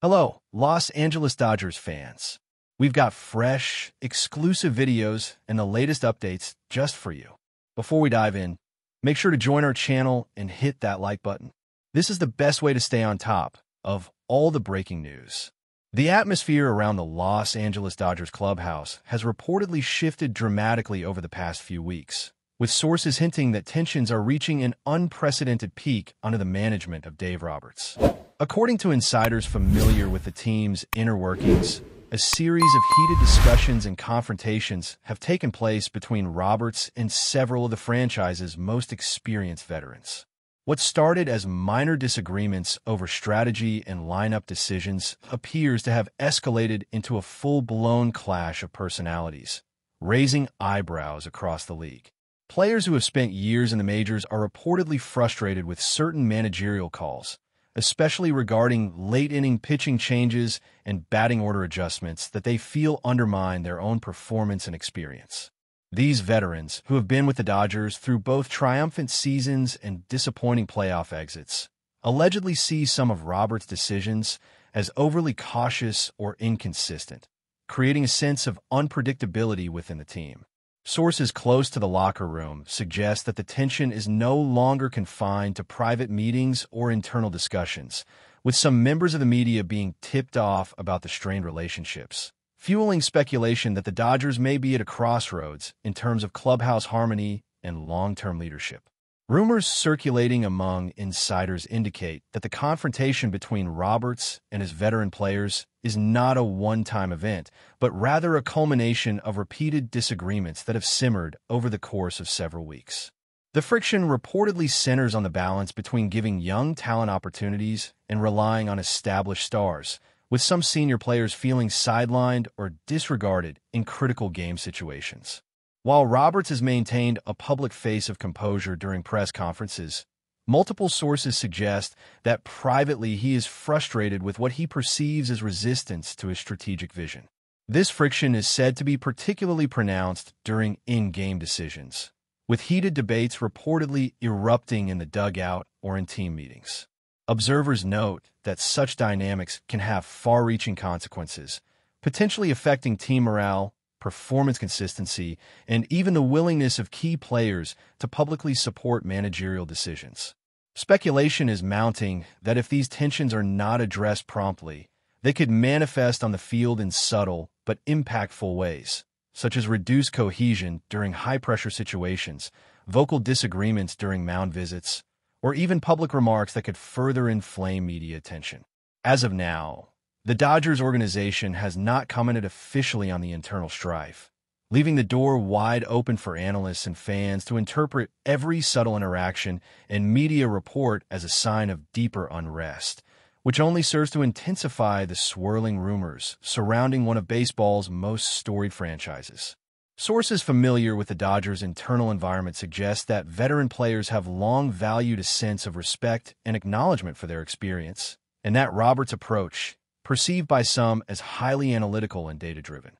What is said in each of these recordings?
Hello, Los Angeles Dodgers fans. We've got fresh, exclusive videos and the latest updates just for you. Before we dive in, make sure to join our channel and hit that like button. This is the best way to stay on top of all the breaking news. The atmosphere around the Los Angeles Dodgers clubhouse has reportedly shifted dramatically over the past few weeks, with sources hinting that tensions are reaching an unprecedented peak under the management of Dave Roberts. According to insiders familiar with the team's inner workings, a series of heated discussions and confrontations have taken place between Roberts and several of the franchise's most experienced veterans. What started as minor disagreements over strategy and lineup decisions appears to have escalated into a full-blown clash of personalities, raising eyebrows across the league. Players who have spent years in the majors are reportedly frustrated with certain managerial calls, especially regarding late-inning pitching changes and batting order adjustments that they feel undermine their own performance and experience. These veterans, who have been with the Dodgers through both triumphant seasons and disappointing playoff exits, allegedly see some of Roberts' decisions as overly cautious or inconsistent, creating a sense of unpredictability within the team. Sources close to the locker room suggest that the tension is no longer confined to private meetings or internal discussions, with some members of the media being tipped off about the strained relationships, fueling speculation that the Dodgers may be at a crossroads in terms of clubhouse harmony and long-term leadership. Rumors circulating among insiders indicate that the confrontation between Roberts and his veteran players is not a one-time event, but rather a culmination of repeated disagreements that have simmered over the course of several weeks. The friction reportedly centers on the balance between giving young talent opportunities and relying on established stars, with some senior players feeling sidelined or disregarded in critical game situations. While Roberts has maintained a public face of composure during press conferences, multiple sources suggest that privately he is frustrated with what he perceives as resistance to his strategic vision. This friction is said to be particularly pronounced during in-game decisions, with heated debates reportedly erupting in the dugout or in team meetings. Observers note that such dynamics can have far-reaching consequences, potentially affecting team morale, performance consistency, and even the willingness of key players to publicly support managerial decisions. Speculation is mounting that if these tensions are not addressed promptly, they could manifest on the field in subtle but impactful ways, such as reduced cohesion during high-pressure situations, vocal disagreements during mound visits, or even public remarks that could further inflame media attention. As of now, the Dodgers organization has not commented officially on the internal strife, leaving the door wide open for analysts and fans to interpret every subtle interaction and media report as a sign of deeper unrest, which only serves to intensify the swirling rumors surrounding one of baseball's most storied franchises. Sources familiar with the Dodgers' internal environment suggest that veteran players have long valued a sense of respect and acknowledgement for their experience, and that Roberts' approach, perceived by some as highly analytical and data-driven,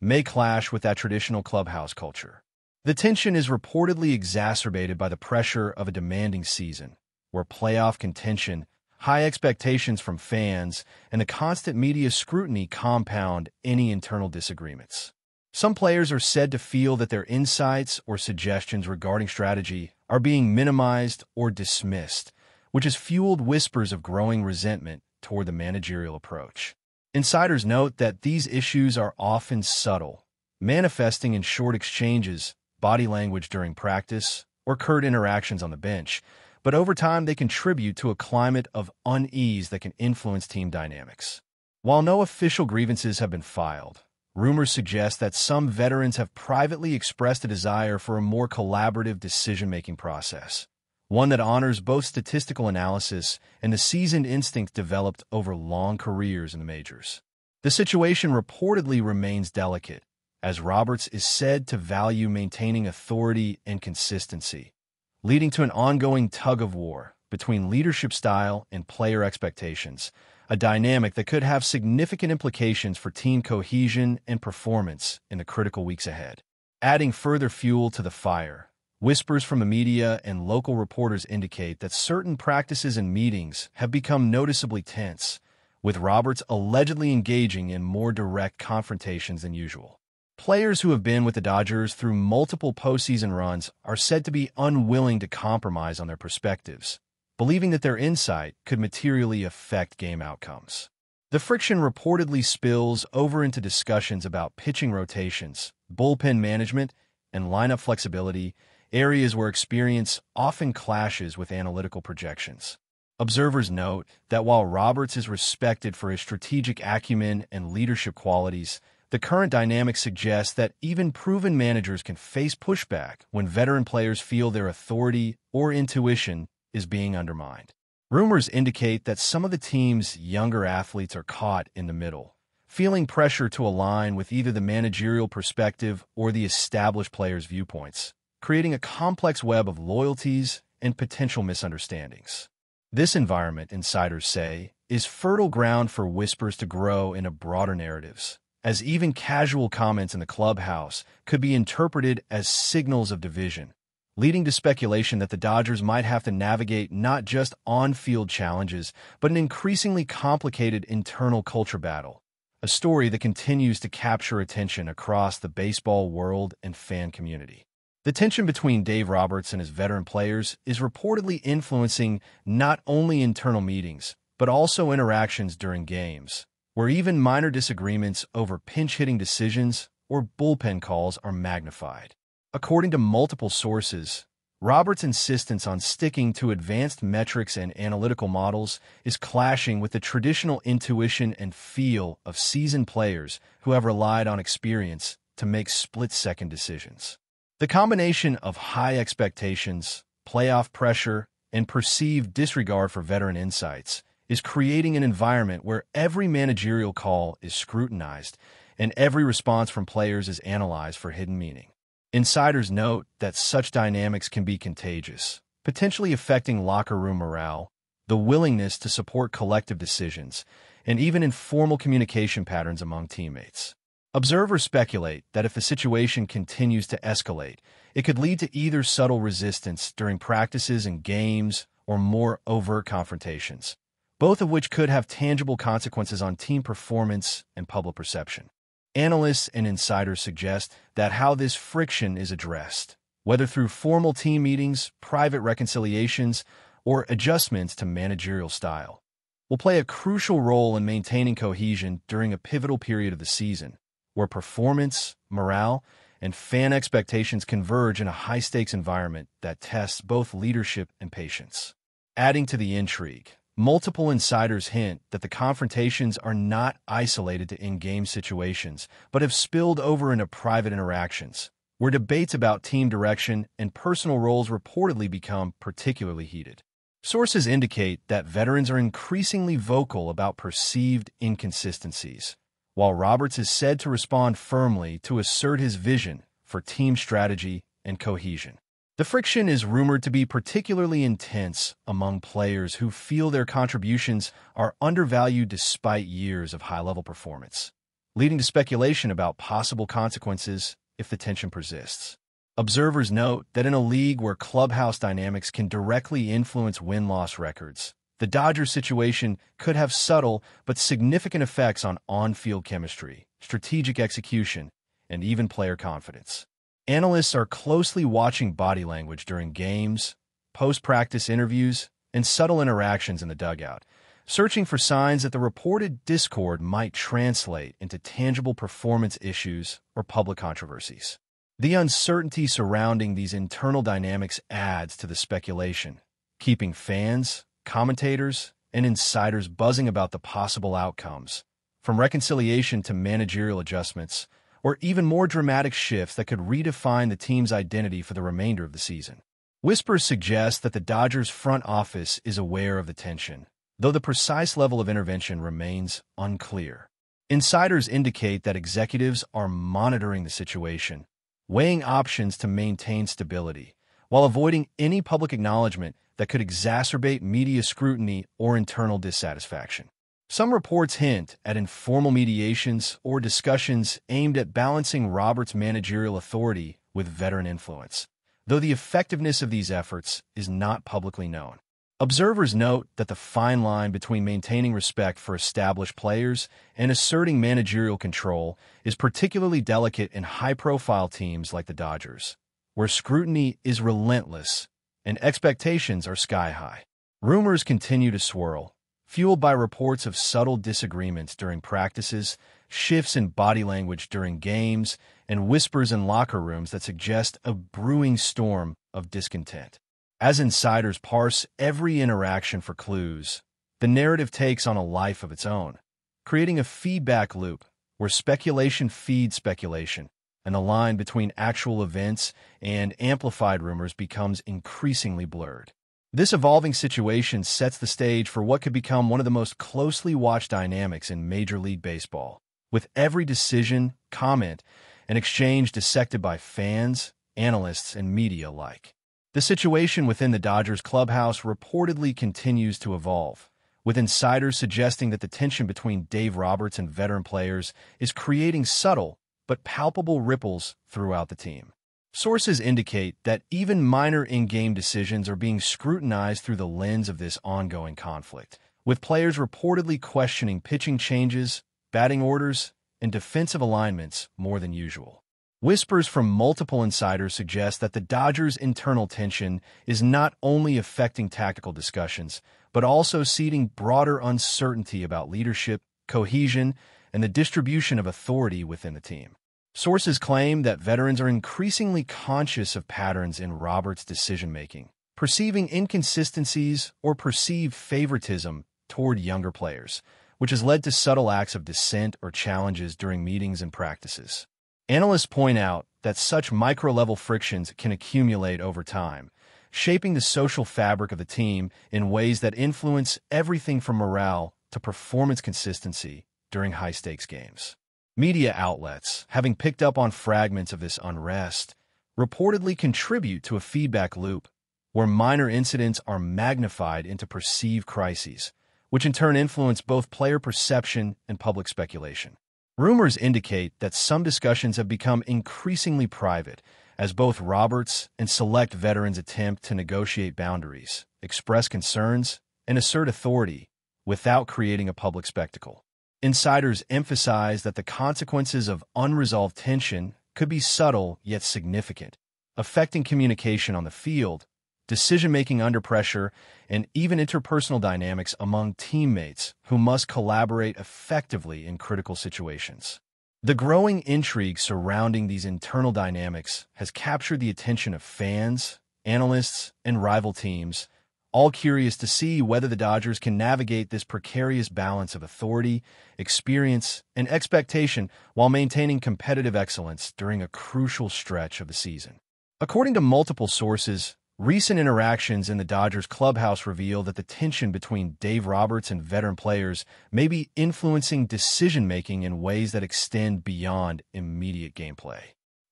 may clash with that traditional clubhouse culture. The tension is reportedly exacerbated by the pressure of a demanding season, where playoff contention, high expectations from fans, and the constant media scrutiny compound any internal disagreements. Some players are said to feel that their insights or suggestions regarding strategy are being minimized or dismissed, which has fueled whispers of growing resentment toward the managerial approach. Insiders note that these issues are often subtle, manifesting in short exchanges, body language during practice, or curt interactions on the bench, but over time they contribute to a climate of unease that can influence team dynamics. While no official grievances have been filed, rumors suggest that some veterans have privately expressed a desire for a more collaborative decision-making process, one that honors both statistical analysis and the seasoned instinct developed over long careers in the majors. The situation reportedly remains delicate, as Roberts is said to value maintaining authority and consistency, leading to an ongoing tug-of-war between leadership style and player expectations, a dynamic that could have significant implications for team cohesion and performance in the critical weeks ahead. Adding further fuel to the fire, whispers from the media and local reporters indicate that certain practices and meetings have become noticeably tense, with Roberts allegedly engaging in more direct confrontations than usual. Players who have been with the Dodgers through multiple postseason runs are said to be unwilling to compromise on their perspectives, believing that their insight could materially affect game outcomes. The friction reportedly spills over into discussions about pitching rotations, bullpen management, and lineup flexibility, areas where experience often clashes with analytical projections. Observers note that while Roberts is respected for his strategic acumen and leadership qualities, the current dynamic suggests that even proven managers can face pushback when veteran players feel their authority or intuition is being undermined. Rumors indicate that some of the team's younger athletes are caught in the middle, feeling pressure to align with either the managerial perspective or the established players' viewpoints, creating a complex web of loyalties and potential misunderstandings. This environment, insiders say, is fertile ground for whispers to grow into broader narratives, as even casual comments in the clubhouse could be interpreted as signals of division, leading to speculation that the Dodgers might have to navigate not just on-field challenges, but an increasingly complicated internal culture battle, a story that continues to capture attention across the baseball world and fan community. The tension between Dave Roberts and his veteran players is reportedly influencing not only internal meetings, but also interactions during games, where even minor disagreements over pinch-hitting decisions or bullpen calls are magnified. According to multiple sources, Roberts' insistence on sticking to advanced metrics and analytical models is clashing with the traditional intuition and feel of seasoned players who have relied on experience to make split-second decisions. The combination of high expectations, playoff pressure, and perceived disregard for veteran insights is creating an environment where every managerial call is scrutinized and every response from players is analyzed for hidden meaning. Insiders note that such dynamics can be contagious, potentially affecting locker room morale, the willingness to support collective decisions, and even informal communication patterns among teammates. Observers speculate that if the situation continues to escalate, it could lead to either subtle resistance during practices and games or more overt confrontations, both of which could have tangible consequences on team performance and public perception. Analysts and insiders suggest that how this friction is addressed, whether through formal team meetings, private reconciliations, or adjustments to managerial style, will play a crucial role in maintaining cohesion during a pivotal period of the season, where performance, morale, and fan expectations converge in a high-stakes environment that tests both leadership and patience. Adding to the intrigue, multiple insiders hint that the confrontations are not isolated to in-game situations, but have spilled over into private interactions, where debates about team direction and personal roles reportedly become particularly heated. Sources indicate that veterans are increasingly vocal about perceived inconsistencies, while Roberts is said to respond firmly to assert his vision for team strategy and cohesion. The friction is rumored to be particularly intense among players who feel their contributions are undervalued despite years of high-level performance, leading to speculation about possible consequences if the tension persists. Observers note that in a league where clubhouse dynamics can directly influence win-loss records, the Dodgers situation could have subtle but significant effects on on-field chemistry, strategic execution, and even player confidence. Analysts are closely watching body language during games, post-practice interviews, and subtle interactions in the dugout, searching for signs that the reported discord might translate into tangible performance issues or public controversies. The uncertainty surrounding these internal dynamics adds to the speculation, keeping fans, commentators, and insiders buzzing about the possible outcomes, from reconciliation to managerial adjustments, or even more dramatic shifts that could redefine the team's identity for the remainder of the season. Whispers suggest that the Dodgers' front office is aware of the tension, though the precise level of intervention remains unclear. Insiders indicate that executives are monitoring the situation, weighing options to maintain stability, while avoiding any public acknowledgement that could exacerbate media scrutiny or internal dissatisfaction. Some reports hint at informal mediations or discussions aimed at balancing Roberts' managerial authority with veteran influence, though the effectiveness of these efforts is not publicly known. Observers note that the fine line between maintaining respect for established players and asserting managerial control is particularly delicate in high-profile teams like the Dodgers, where scrutiny is relentless and expectations are sky-high. Rumors continue to swirl, fueled by reports of subtle disagreements during practices, shifts in body language during games, and whispers in locker rooms that suggest a brewing storm of discontent. As insiders parse every interaction for clues, the narrative takes on a life of its own, creating a feedback loop where speculation feeds speculation, and the line between actual events and amplified rumors becomes increasingly blurred. This evolving situation sets the stage for what could become one of the most closely watched dynamics in Major League Baseball, with every decision, comment, and exchange dissected by fans, analysts, and media alike. The situation within the Dodgers clubhouse reportedly continues to evolve, with insiders suggesting that the tension between Dave Roberts and veteran players is creating subtle but palpable ripples throughout the team. Sources indicate that even minor in-game decisions are being scrutinized through the lens of this ongoing conflict, with players reportedly questioning pitching changes, batting orders, and defensive alignments more than usual. Whispers from multiple insiders suggest that the Dodgers' internal tension is not only affecting tactical discussions, but also seeding broader uncertainty about leadership, cohesion, and the distribution of authority within the team. Sources claim that veterans are increasingly conscious of patterns in Roberts' decision-making, perceiving inconsistencies or perceived favoritism toward younger players, which has led to subtle acts of dissent or challenges during meetings and practices. Analysts point out that such micro-level frictions can accumulate over time, shaping the social fabric of the team in ways that influence everything from morale to performance consistency during high-stakes games. Media outlets, having picked up on fragments of this unrest, reportedly contribute to a feedback loop where minor incidents are magnified into perceived crises, which in turn influence both player perception and public speculation. Rumors indicate that some discussions have become increasingly private as both Roberts and select veterans attempt to negotiate boundaries, express concerns, and assert authority without creating a public spectacle. Insiders emphasize that the consequences of unresolved tension could be subtle yet significant, affecting communication on the field, decision-making under pressure, and even interpersonal dynamics among teammates who must collaborate effectively in critical situations. The growing intrigue surrounding these internal dynamics has captured the attention of fans, analysts, and rival teams, all curious to see whether the Dodgers can navigate this precarious balance of authority, experience, and expectation while maintaining competitive excellence during a crucial stretch of the season. According to multiple sources, recent interactions in the Dodgers clubhouse reveal that the tension between Dave Roberts and veteran players may be influencing decision-making in ways that extend beyond immediate gameplay.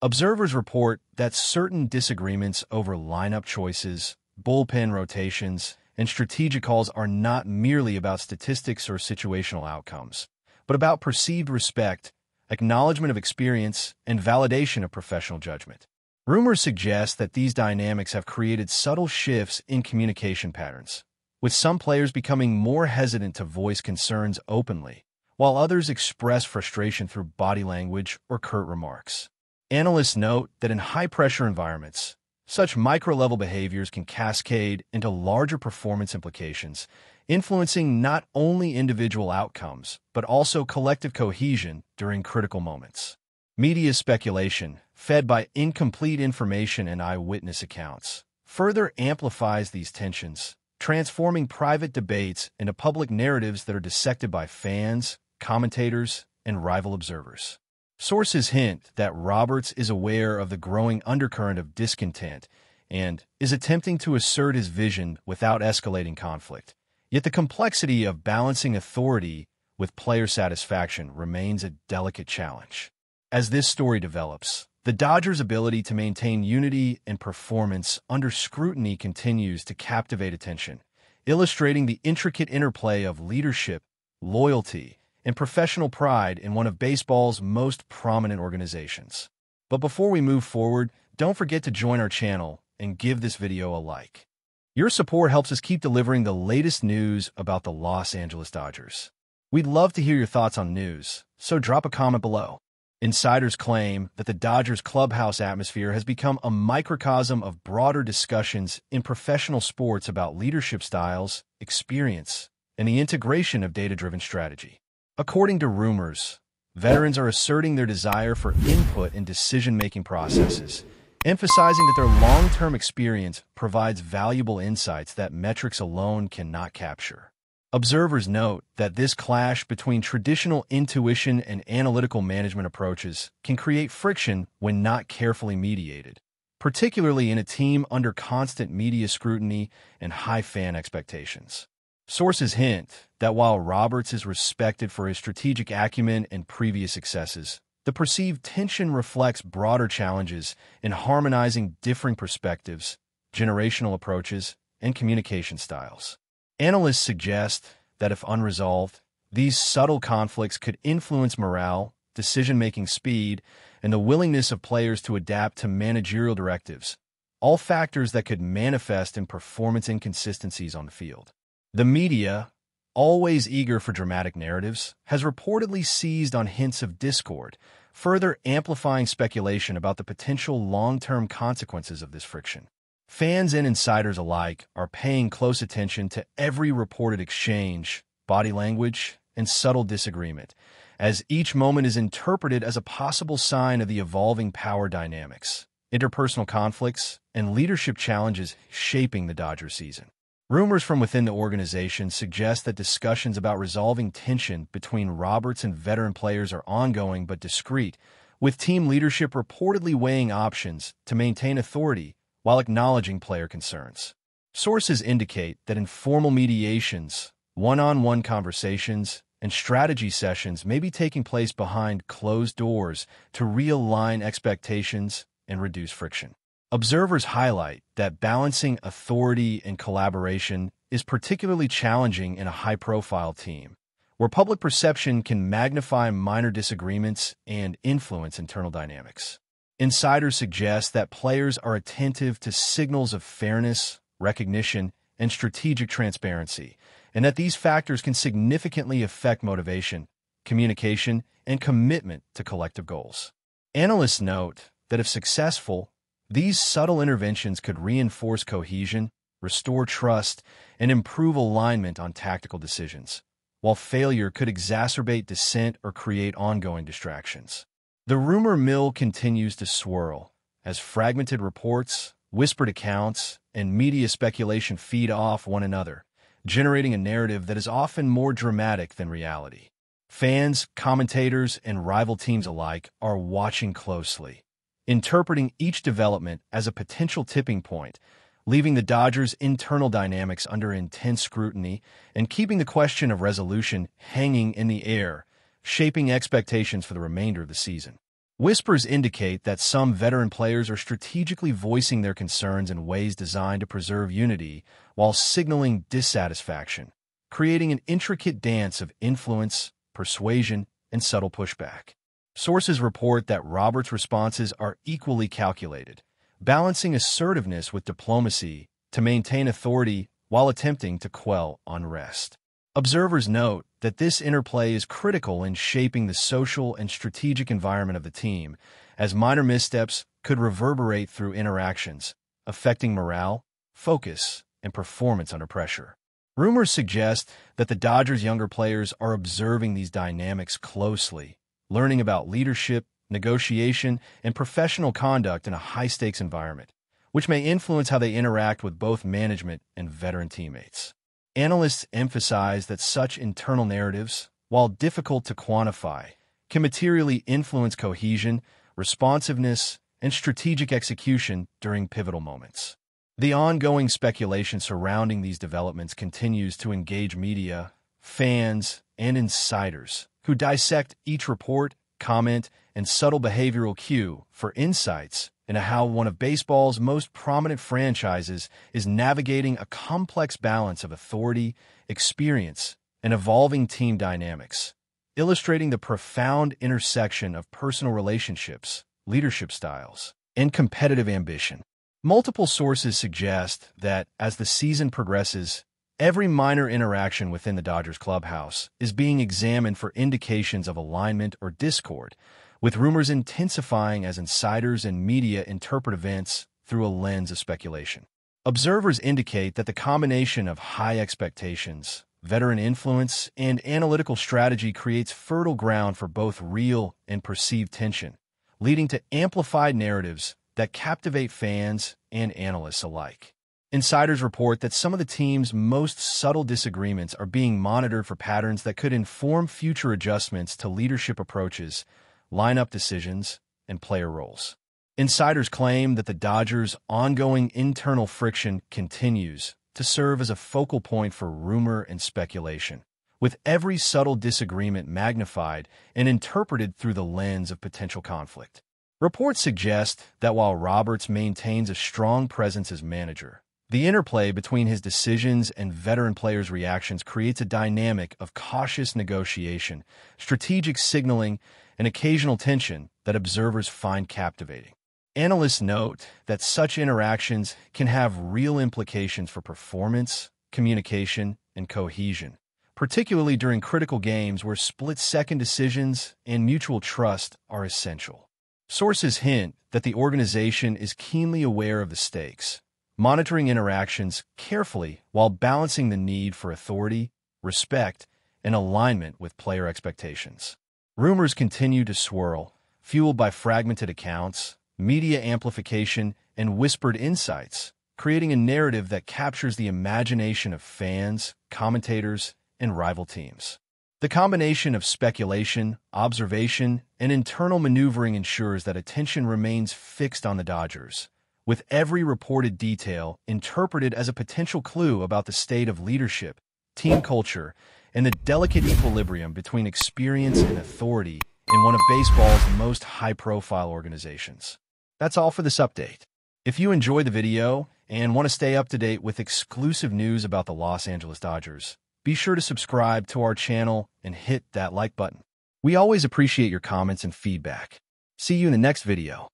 Observers report that certain disagreements over lineup choices, bullpen rotations, and strategic calls are not merely about statistics or situational outcomes, but about perceived respect, acknowledgement of experience, and validation of professional judgment. Rumors suggest that these dynamics have created subtle shifts in communication patterns, with some players becoming more hesitant to voice concerns openly, while others express frustration through body language or curt remarks. Analysts note that in high-pressure environments, such micro-level behaviors can cascade into larger performance implications, influencing not only individual outcomes, but also collective cohesion during critical moments. Media speculation, fed by incomplete information and eyewitness accounts, further amplifies these tensions, transforming private debates into public narratives that are dissected by fans, commentators, and rival observers. Sources hint that Roberts is aware of the growing undercurrent of discontent and is attempting to assert his vision without escalating conflict. Yet the complexity of balancing authority with player satisfaction remains a delicate challenge. As this story develops, the Dodgers' ability to maintain unity and performance under scrutiny continues to captivate attention, illustrating the intricate interplay of leadership, loyalty, and professional pride in one of baseball's most prominent organizations. But before we move forward, don't forget to join our channel and give this video a like. Your support helps us keep delivering the latest news about the Los Angeles Dodgers. We'd love to hear your thoughts on news, so drop a comment below. Insiders claim that the Dodgers clubhouse atmosphere has become a microcosm of broader discussions in professional sports about leadership styles, experience, and the integration of data-driven strategy. According to rumors, veterans are asserting their desire for input in decision-making processes, emphasizing that their long-term experience provides valuable insights that metrics alone cannot capture. Observers note that this clash between traditional intuition and analytical management approaches can create friction when not carefully mediated, particularly in a team under constant media scrutiny and high fan expectations. Sources hint that while Roberts is respected for his strategic acumen and previous successes, the perceived tension reflects broader challenges in harmonizing differing perspectives, generational approaches, and communication styles. Analysts suggest that if unresolved, these subtle conflicts could influence morale, decision-making speed, and the willingness of players to adapt to managerial directives, all factors that could manifest in performance inconsistencies on the field. The media, always eager for dramatic narratives, has reportedly seized on hints of discord, further amplifying speculation about the potential long-term consequences of this friction. Fans and insiders alike are paying close attention to every reported exchange, body language, and subtle disagreement, as each moment is interpreted as a possible sign of the evolving power dynamics, interpersonal conflicts, and leadership challenges shaping the Dodgers season. Rumors from within the organization suggest that discussions about resolving tension between Roberts and veteran players are ongoing but discreet, with team leadership reportedly weighing options to maintain authority while acknowledging player concerns. Sources indicate that informal mediations, one-on-one conversations, and strategy sessions may be taking place behind closed doors to realign expectations and reduce friction. Observers highlight that balancing authority and collaboration is particularly challenging in a high-profile team, where public perception can magnify minor disagreements and influence internal dynamics. Insiders suggest that players are attentive to signals of fairness, recognition, and strategic transparency, and that these factors can significantly affect motivation, communication, and commitment to collective goals. Analysts note that if successful, these subtle interventions could reinforce cohesion, restore trust, and improve alignment on tactical decisions, while failure could exacerbate dissent or create ongoing distractions. The rumor mill continues to swirl as fragmented reports, whispered accounts, and media speculation feed off one another, generating a narrative that is often more dramatic than reality. Fans, commentators, and rival teams alike are watching closely, interpreting each development as a potential tipping point, leaving the Dodgers' internal dynamics under intense scrutiny and keeping the question of resolution hanging in the air, shaping expectations for the remainder of the season. Whispers indicate that some veteran players are strategically voicing their concerns in ways designed to preserve unity while signaling dissatisfaction, creating an intricate dance of influence, persuasion, and subtle pushback. Sources report that Roberts' responses are equally calculated, balancing assertiveness with diplomacy to maintain authority while attempting to quell unrest. Observers note that this interplay is critical in shaping the social and strategic environment of the team, as minor missteps could reverberate through interactions, affecting morale, focus, and performance under pressure. Rumors suggest that the Dodgers' younger players are observing these dynamics closely, learning about leadership, negotiation, and professional conduct in a high-stakes environment, which may influence how they interact with both management and veteran teammates. Analysts emphasize that such internal narratives, while difficult to quantify, can materially influence cohesion, responsiveness, and strategic execution during pivotal moments. The ongoing speculation surrounding these developments continues to engage media, fans, and insiders who dissect each report, comment, and subtle behavioral cue for insights into how one of baseball's most prominent franchises is navigating a complex balance of authority, experience, and evolving team dynamics, illustrating the profound intersection of personal relationships, leadership styles, and competitive ambition. Multiple sources suggest that as the season progresses, every minor interaction within the Dodgers clubhouse is being examined for indications of alignment or discord, with rumors intensifying as insiders and media interpret events through a lens of speculation. Observers indicate that the combination of high expectations, veteran influence, and analytical strategy creates fertile ground for both real and perceived tension, leading to amplified narratives that captivate fans and analysts alike. Insiders report that some of the team's most subtle disagreements are being monitored for patterns that could inform future adjustments to leadership approaches, lineup decisions, and player roles. Insiders claim that the Dodgers' ongoing internal friction continues to serve as a focal point for rumor and speculation, with every subtle disagreement magnified and interpreted through the lens of potential conflict. Reports suggest that while Roberts maintains a strong presence as manager, the interplay between his decisions and veteran players' reactions creates a dynamic of cautious negotiation, strategic signaling, and occasional tension that observers find captivating. Analysts note that such interactions can have real implications for performance, communication, and cohesion, particularly during critical games where split-second decisions and mutual trust are essential. Sources hint that the organization is keenly aware of the stakes, monitoring interactions carefully while balancing the need for authority, respect, and alignment with player expectations. Rumors continue to swirl, fueled by fragmented accounts, media amplification, and whispered insights, creating a narrative that captures the imagination of fans, commentators, and rival teams. The combination of speculation, observation, and internal maneuvering ensures that attention remains fixed on the Dodgers, with every reported detail interpreted as a potential clue about the state of leadership, team culture, and the delicate equilibrium between experience and authority in one of baseball's most high-profile organizations. That's all for this update. If you enjoyed the video and want to stay up to date with exclusive news about the Los Angeles Dodgers, be sure to subscribe to our channel and hit that like button. We always appreciate your comments and feedback. See you in the next video.